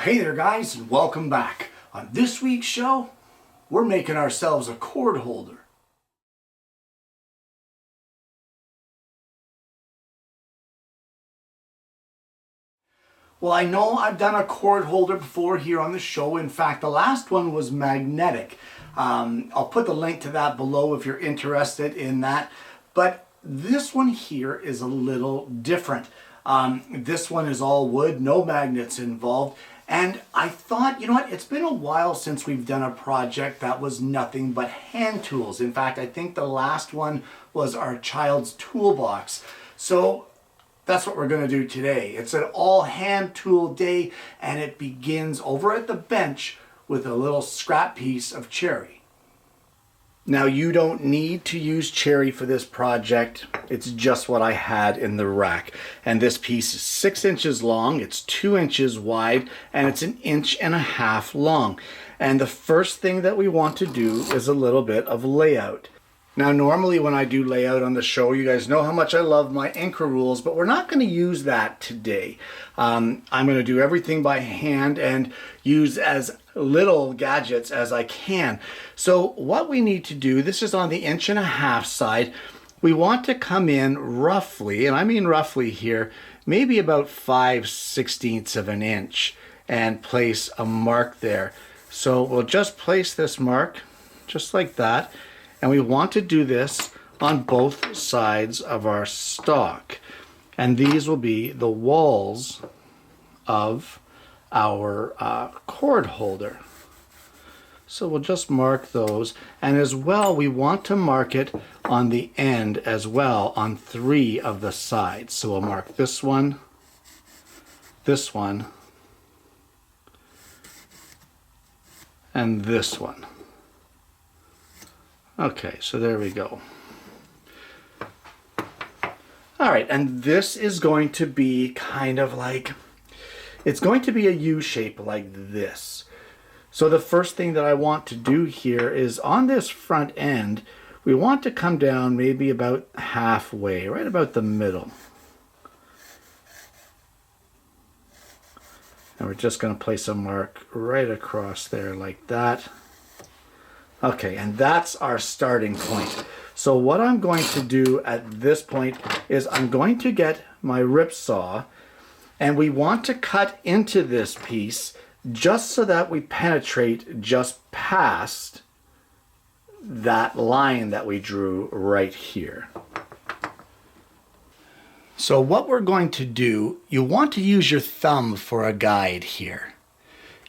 Hey there guys, and welcome back. On this week's show, we're making ourselves a cord holder. Well, I know I've done a cord holder before here on the show. In fact, the last one was magnetic. I'll put the link to that below if you're interested in that. But this one here is a little different. This one is all wood, no magnets involved. And I thought, you know what, it's been a while since we've done a project that was nothing but hand tools. In fact, I think the last one was our child's toolbox. So that's what we're going to do today. It's an all hand tool day, and it begins over at the bench with a little scrap piece of cherry. Now, you don't need to use cherry for this project. It's just what I had in the rack. And this piece is 6 inches long, it's 2 inches wide, and it's 1.5 inches long. And the first thing that we want to do is a little bit of layout. Now, normally when I do layout on the show, you guys know how much I love my anchor rules, but we're not going to use that today. I'm going to do everything by hand and use as little gadgets as I can. So what we need to do, this is on the 1.5 inch side, we want to come in roughly, and I mean roughly here, maybe about 5/16 of an inch, and place a mark there. So we'll just place this mark just like that. And we want to do this on both sides of our stock. And these will be the walls of our cord holder. So we'll just mark those. And as well, we want to mark it on the end as well on 3 of the sides. So we'll mark this one, and this one. Okay, so there we go. All right, and this is going to be kind of like, it's going to be a U shape like this. So the first thing that I want to do here is on this front end, we want to come down maybe about halfway, right about the middle. And we're just going to place a mark right across there like that. Okay, and that's our starting point. So what I'm going to do at this point is I'm going to get my rip saw, and we want to cut into this piece just so that we penetrate just past that line that we drew right here. So what we're going to do, you want to use your thumb for a guide here.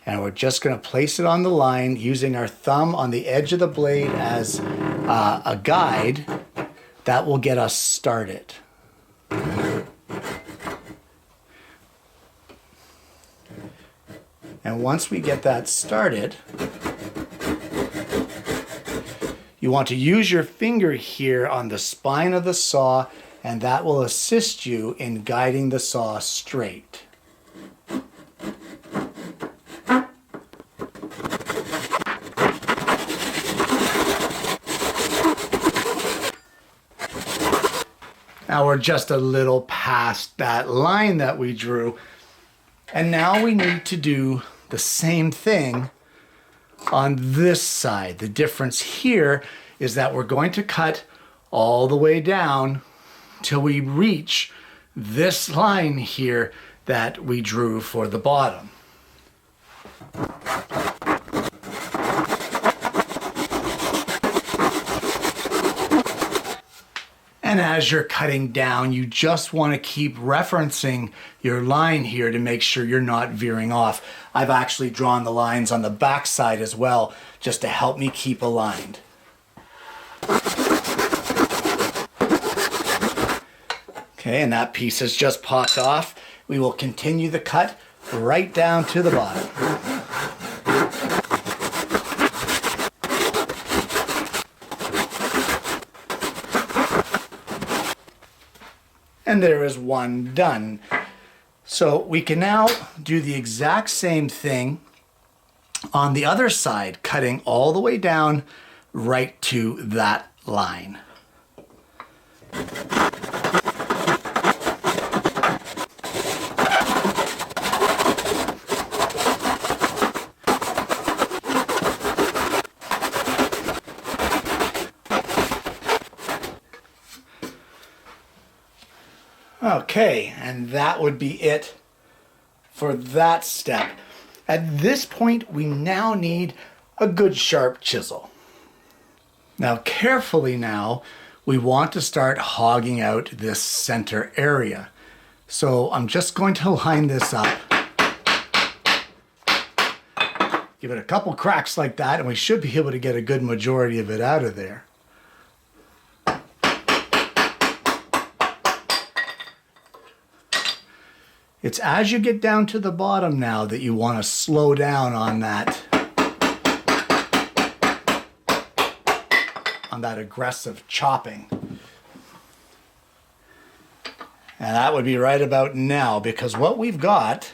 And we're just going to place it on the line using our thumb on the edge of the blade as a guide. That will get us started. And once we get that started, you want to use your finger here on the spine of the saw, and that will assist you in guiding the saw straight. Now we're just a little past that line that we drew, and now we need to do the same thing on this side. The difference here is that we're going to cut all the way down till we reach this line here that we drew for the bottom. And as you're cutting down, you just want to keep referencing your line here to make sure you're not veering off. I've actually drawn the lines on the back side as well, just to help me keep aligned. Okay, and that piece has just popped off. We will continue the cut right down to the bottom. And there is one done. So we can now do the exact same thing on the other side, cutting all the way down right to that line. Okay, and that would be it for that step. At this point, we now need a good sharp chisel. Now, carefully now, we want to start hogging out this center area. So I'm just going to line this up. Give it a couple cracks like that, and we should be able to get a good majority of it out of there. It's as you get down to the bottom now that you want to slow down on that aggressive chopping. And that would be right about now, because what we've got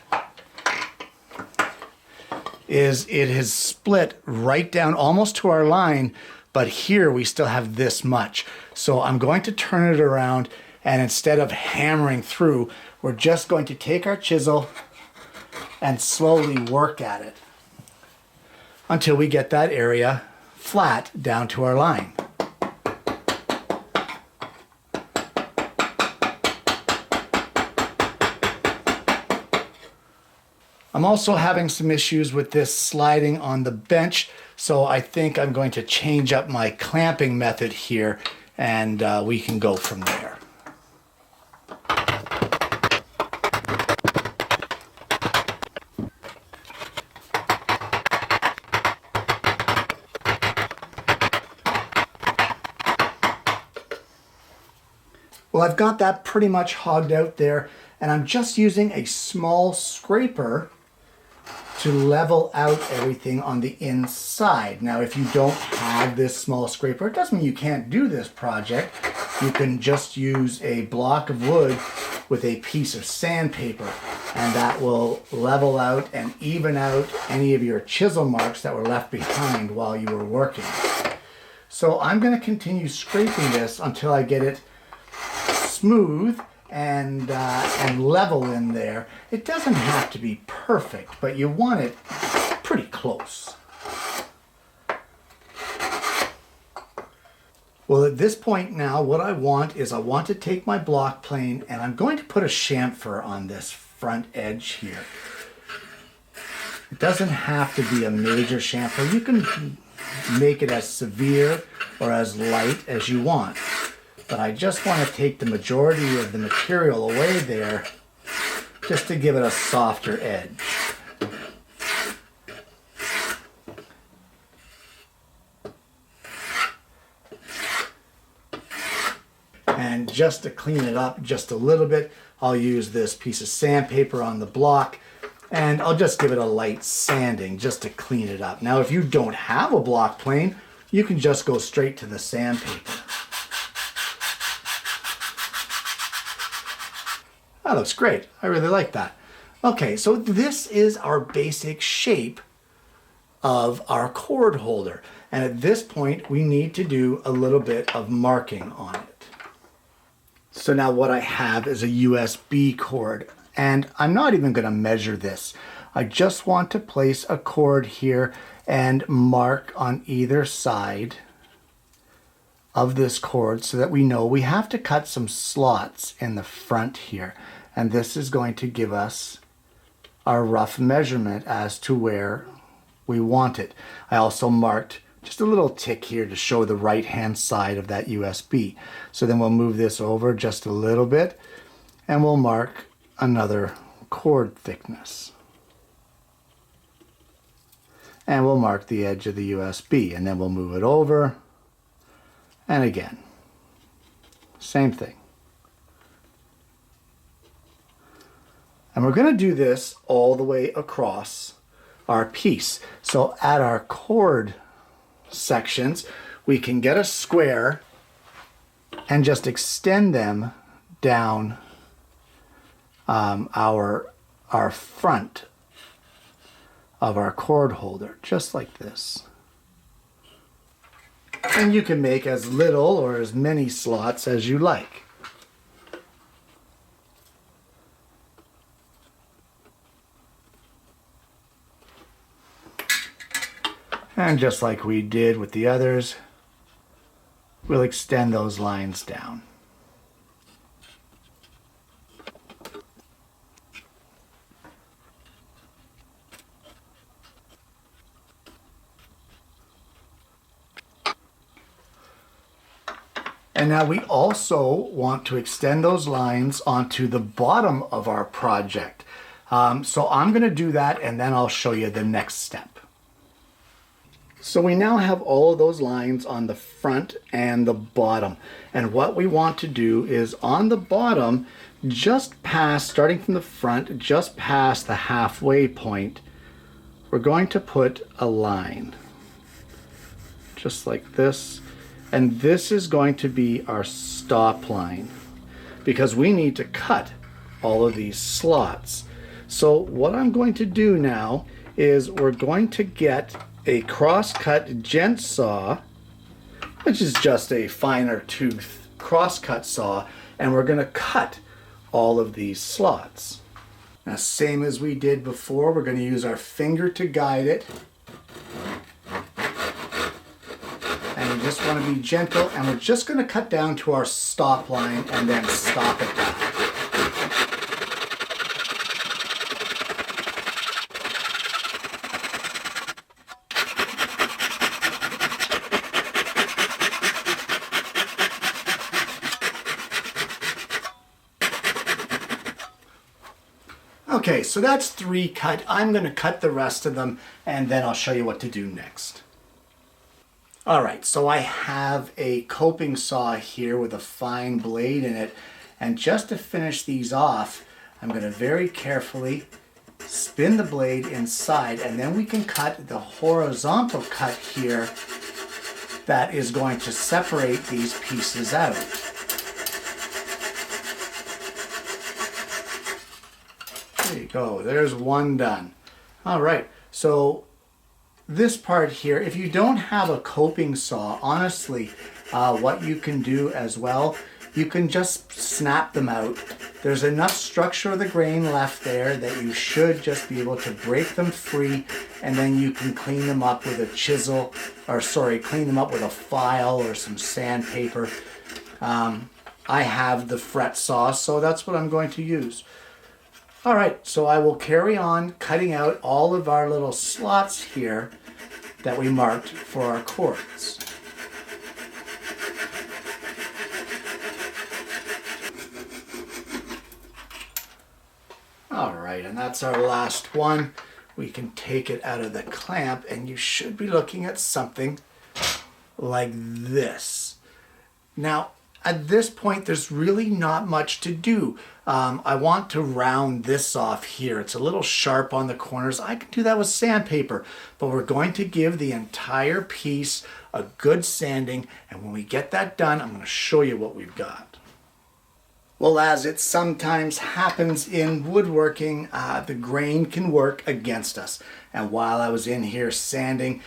is it has split right down almost to our line, but here we still have this much. So I'm going to turn it around, and instead of hammering through, we're just going to take our chisel and slowly work at it until we get that area flat down to our line. I'm also having some issues with this sliding on the bench, so I think I'm going to change up my clamping method here, and we can go from there. Well, I've got that pretty much hogged out there, and I'm just using a small scraper to level out everything on the inside. Now, if you don't have this small scraper, it doesn't mean you can't do this project. You can just use a block of wood with a piece of sandpaper, and that will level out and even out any of your chisel marks that were left behind while you were working. So I'm going to continue scraping this until I get it smooth and level in there. It doesn't have to be perfect, but you want it pretty close. Well, at this point now, what I want to take my block plane, and I'm going to put a chamfer on this front edge here. It doesn't have to be a major chamfer. You can make it as severe or as light as you want. But I just want to take the majority of the material away there just to give it a softer edge. And just to clean it up just a little bit, I'll use this piece of sandpaper on the block, and I'll just give it a light sanding just to clean it up. Now, if you don't have a block plane, you can just go straight to the sandpaper. That looks great. I really like that. Okay, so this is our basic shape of our cord holder. And at this point, we need to do a little bit of marking on it. So now what I have is a USB cord, and I'm not even going to measure this. I just want to place a cord here and mark on either side of this cord so that we know we have to cut some slots in the front here. And this is going to give us our rough measurement as to where we want it. I also marked just a little tick here to show the right hand side of that USB. So then we'll move this over just a little bit, and we'll mark another cord thickness. And we'll mark the edge of the USB, and then we'll move it over, and again, same thing. And we're going to do this all the way across our piece. So at our cord sections, we can get a square and just extend them down our front of our cord holder, just like this. And you can make as little or as many slots as you like. And just like we did with the others, we'll extend those lines down. And now we also want to extend those lines onto the bottom of our project. So I'm going to do that, and then I'll show you the next step. So we now have all of those lines on the front and the bottom. And what we want to do is on the bottom, just past, starting from the front, just past the halfway point, we're going to put a line. Just like this. And this is going to be our stop line, because we need to cut all of these slots. So what I'm going to do now is we're going to get a crosscut gent saw, which is just a finer tooth crosscut saw, and we're going to cut all of these slots. Now, same as we did before, we're going to use our finger to guide it. And you just want to be gentle, and we're just going to cut down to our stop line and then stop it back. Okay, so that's 3 cut. I'm going to cut the rest of them, and then I'll show you what to do next. Alright, so I have a coping saw here with a fine blade in it, and just to finish these off, I'm going to very carefully spin the blade inside, and then we can cut the horizontal cut here that is going to separate these pieces out. There you go, there's one done. Alright, so this part here, if you don't have a coping saw, honestly, what you can do as well, you can just snap them out. There's enough structure of the grain left there that you should just be able to break them free, and then you can clean them up with a chisel, or sorry, clean them up with a file or some sandpaper. I have the fret saw, so that's what I'm going to use. Alright, so I will carry on cutting out all of our little slots here that we marked for our cords. Alright, and that's our last one. We can take it out of the clamp, and you should be looking at something like this. Now, at this point, there's really not much to do. I want to round this off here. It's a little sharp on the corners. I can do that with sandpaper, but we're going to give the entire piece a good sanding, and when we get that done, I'm going to show you what we've got. Well, as it sometimes happens in woodworking, the grain can work against us. And while I was in here sanding,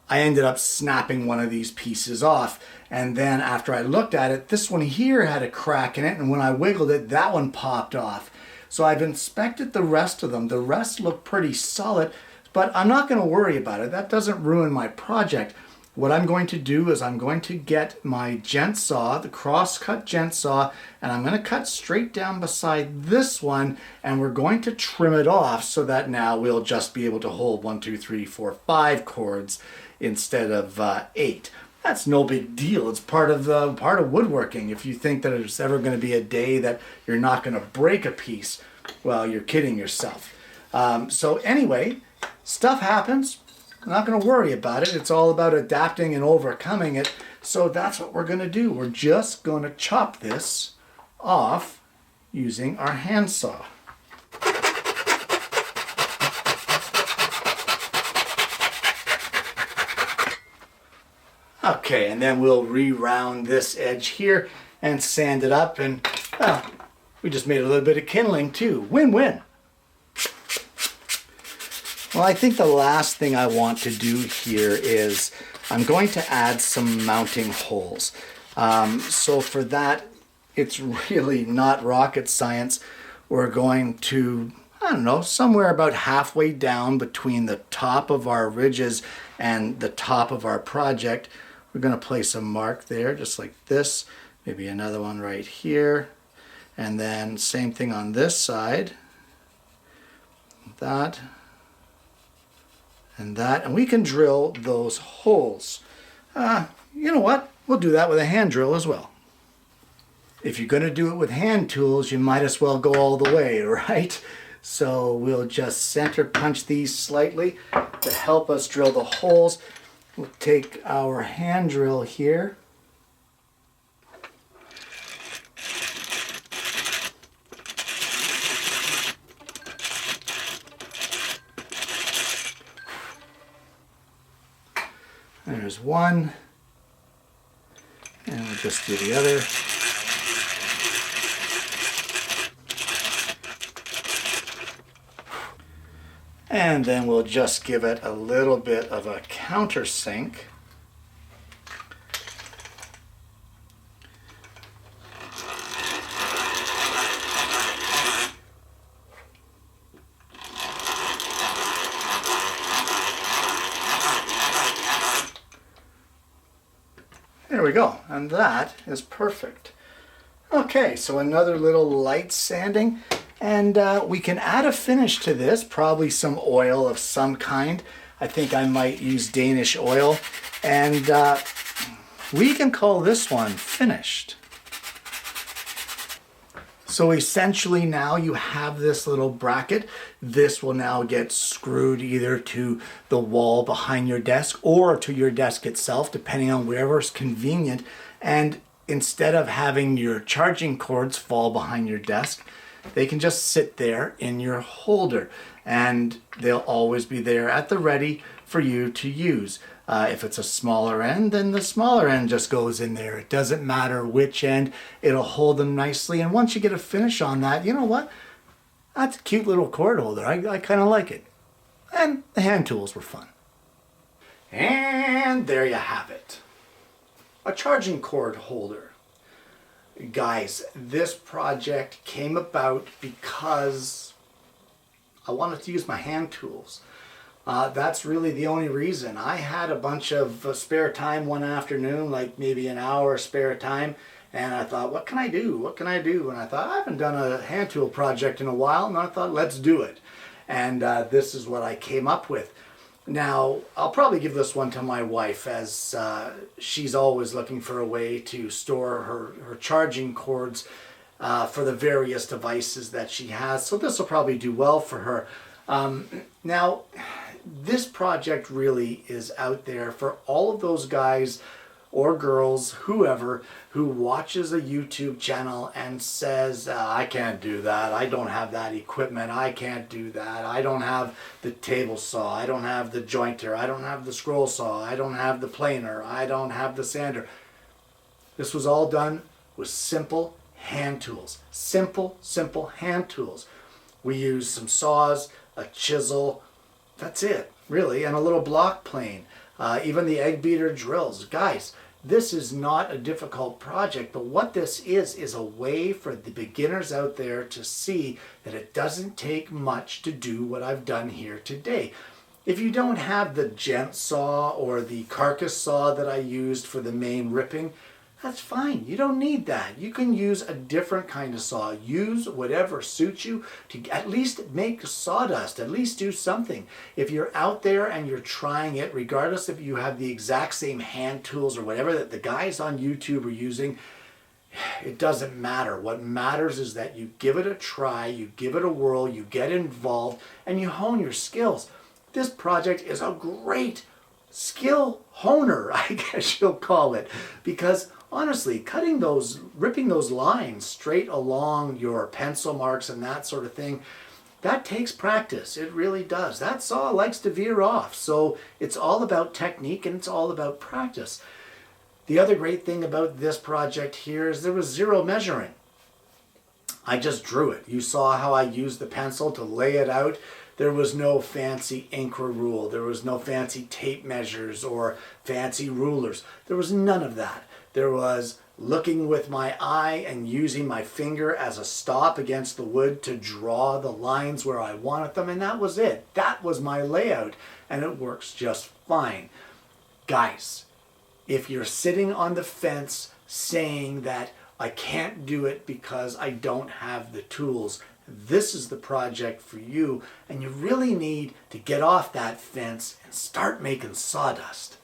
I ended up snapping one of these pieces off. And then after I looked at it, this one here had a crack in it, and when I wiggled it, that one popped off. So I've inspected the rest of them. The rest look pretty solid, but I'm not going to worry about it. That doesn't ruin my project. What I'm going to do is I'm going to get my gent saw, the cross-cut gent saw, and I'm going to cut straight down beside this one, and we're going to trim it off so that now we'll just be able to hold 1, 2, 3, 4, 5 cords instead of 8. That's no big deal. It's part of woodworking. If you think that there's ever going to be a day that you're not going to break a piece, well, you're kidding yourself. So anyway, stuff happens. I'm not going to worry about it. It's all about adapting and overcoming it. So that's what we're going to do. We're just going to chop this off using our handsaw. Okay, and then we'll re-round this edge here and sand it up, and well, we just made a little bit of kindling too. Win-win. Well, I think the last thing I want to do here is I'm going to add some mounting holes. So for that, it's really not rocket science. We're going to, I don't know, somewhere about halfway down between the top of our ridges and the top of our project, we're going to place a mark there, just like this. Maybe another one right here. And then same thing on this side. That. And that. And we can drill those holes. You know what? We'll do that with a hand drill as well. if you're going to do it with hand tools, you might as well go all the way, right? So we'll just center punch these slightly to help us drill the holes. We'll take our hand drill here. There's one, and we'll just do the other. And then we'll just give it a little bit of a countersink. There we go, and that is perfect. Okay, so another little light sanding, and we can add a finish to this, probably some oil of some kind. I think I might use Danish oil, and we can call this one finished. So essentially now you have this little bracket. This will now get screwed either to the wall behind your desk or to your desk itself, depending on wherever's convenient. And instead of having your charging cords fall behind your desk, they can just sit there in your holder and they'll always be there at the ready for you to use. If it's a smaller end, then the smaller end just goes in there. It doesn't matter which end, it'll hold them nicely. And once you get a finish on that, you know what? That's a cute little cord holder. I kind of like it. And the hand tools were fun. And there you have it. A charging cord holder. Guys, this project came about because I wanted to use my hand tools. That's really the only reason. I had a bunch of spare time one afternoon, like maybe an hour spare time, and I thought, what can I do? What can I do? And I thought, I haven't done a hand tool project in a while, and I thought, let's do it. And this is what I came up with. Now, I'll probably give this one to my wife, as she's always looking for a way to store her charging cords for the various devices that she has. So this will probably do well for her. Now, this project really is out there for all of those guys or girls, whoever, who watches a YouTube channel and says, I can't do that, I don't have that equipment, I can't do that, I don't have the table saw, I don't have the jointer, I don't have the scroll saw, I don't have the planer, I don't have the sander. This was all done with simple hand tools. Simple hand tools. We used some saws, a chisel, that's it, really, and a little block plane. Even the egg beater drills. Guys, this is not a difficult project, but what this is a way for the beginners out there to see that it doesn't take much to do what I've done here today. If you don't have the gent saw or the carcass saw that I used for the main ripping, that's fine. You don't need that. You can use a different kind of saw. Use whatever suits you to at least make sawdust, at least do something. If you're out there and you're trying it, regardless if you have the exact same hand tools or whatever that the guys on YouTube are using, it doesn't matter. What matters is that you give it a try, you give it a whirl, you get involved, and you hone your skills. This project is a great skill honer, I guess you'll call it, because honestly, ripping those lines straight along your pencil marks and that sort of thing, that takes practice. It really does. That saw likes to veer off. So it's all about technique and it's all about practice. The other great thing about this project here is there was zero measuring. I just drew it. You saw how I used the pencil to lay it out. There was no fancy Incra rule. There was no fancy tape measures or fancy rulers. There was none of that. There was looking with my eye and using my finger as a stop against the wood to draw the lines where I wanted them, and that was it. That was my layout, and it works just fine. Guys, if you're sitting on the fence saying that I can't do it because I don't have the tools, this is the project for you, and you really need to get off that fence and start making sawdust.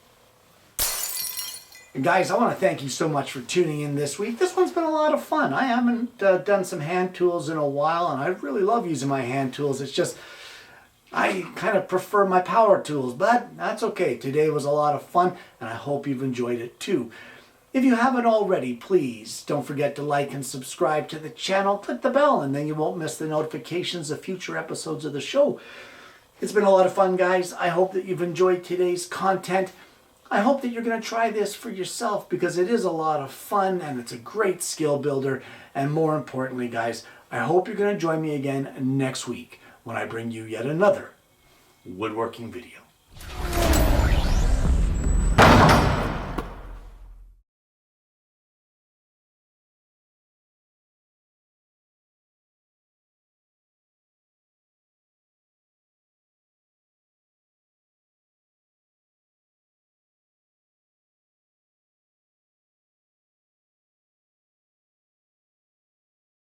And guys, I want to thank you so much for tuning in this week. This one's been a lot of fun. I haven't done some hand tools in a while, and I really love using my hand tools. It's just, I kind of prefer my power tools, but that's okay. Today was a lot of fun, and I hope you've enjoyed it too. If you haven't already, please don't forget to like and subscribe to the channel. Click the bell, and then you won't miss the notifications of future episodes of the show. It's been a lot of fun, guys. I hope that you've enjoyed today's content. I hope that you're going to try this for yourself because it is a lot of fun and it's a great skill builder. And more importantly, guys, I hope you're going to join me again next week when I bring you yet another woodworking video.